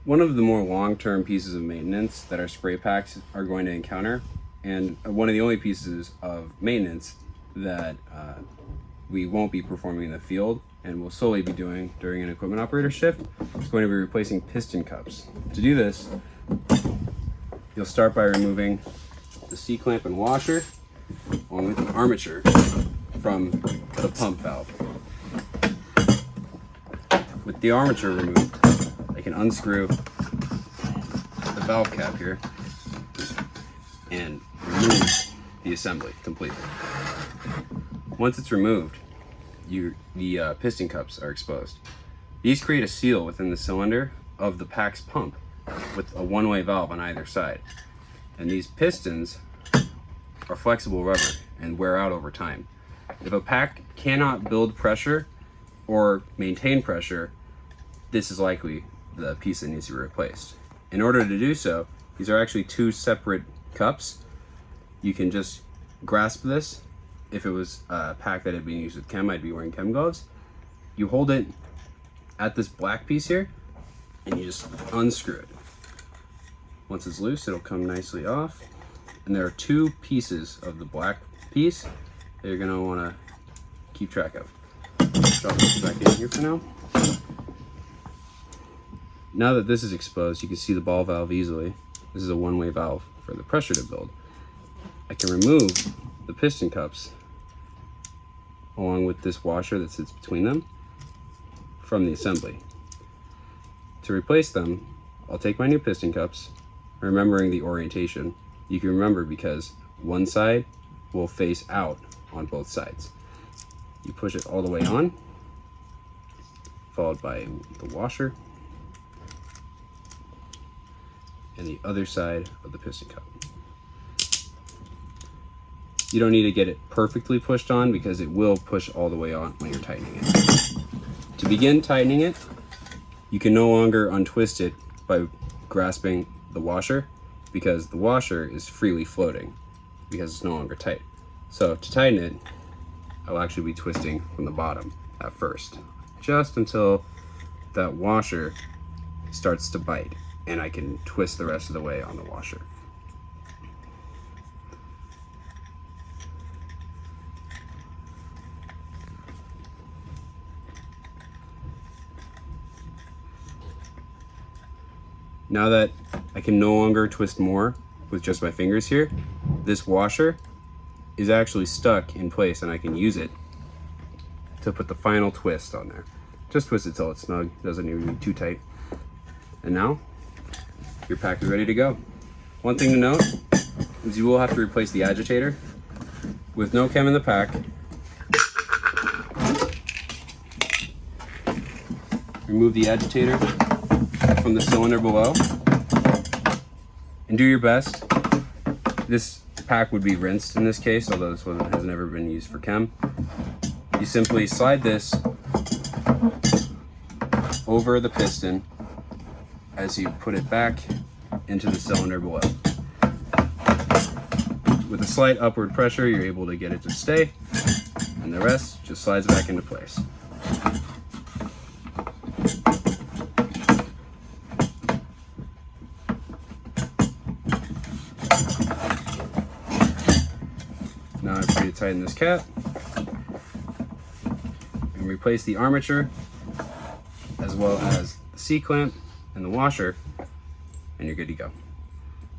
One of the more long-term pieces of maintenance that our spray packs are going to encounter, and one of the only pieces of maintenance that we won't be performing in the field and will solely be doing during an equipment operator shift, is going to be replacing piston cups. To do this, you'll start by removing the C-clamp and washer along with the armature from the pump valve. With the armature removed, I can unscrew the valve cap here and remove the assembly completely. Once it's removed, the piston cups are exposed. These create a seal within the cylinder of the pack's pump with a one-way valve on either side. And these pistons are flexible rubber and wear out over time. If a pack cannot build pressure or maintain pressure, this is likely the piece that needs to be replaced. In order to do so, these are actually two separate cups. You can just grasp this. If it was a pack that had been used with chem, I'd be wearing chem gloves. You hold it at this black piece here and you just unscrew it. Once it's loose, it'll come nicely off. And there are two pieces of the black piece that you're gonna wanna keep track of. Drop this back in here for now. Now that this is exposed, you can see the ball valve easily. This is a one-way valve for the pressure to build. I can remove the piston cups along with this washer that sits between them from the assembly. To replace them, I'll take my new piston cups, remembering the orientation. You can remember because one side will face out on both sides. You push it all the way on, followed by the washer and the other side of the piston cup. You don't need to get it perfectly pushed on because it will push all the way on when you're tightening it. To begin tightening it, you can no longer untwist it by grasping the washer because the washer is freely floating because it's no longer tight. So to tighten it, I'll actually be twisting from the bottom at first, just until that washer starts to bite and I can twist the rest of the way on the washer. Now that I can no longer twist more with just my fingers here, this washer is actually stuck in place and I can use it to put the final twist on there. Just twist it till it's snug, doesn't need to be too tight. And now, your pack is ready to go. One thing to note is you will have to replace the agitator. With no chem in the pack, remove the agitator from the cylinder below and do your best. This pack would be rinsed in this case, although this one has never been used for chem. You simply slide this over the piston as you put it back into the cylinder below. With a slight upward pressure, you're able to get it to stay, and the rest just slides back into place. Now I'm free to tighten this cap and replace the armature as well as the C-clamp and the washer, and you're good to go.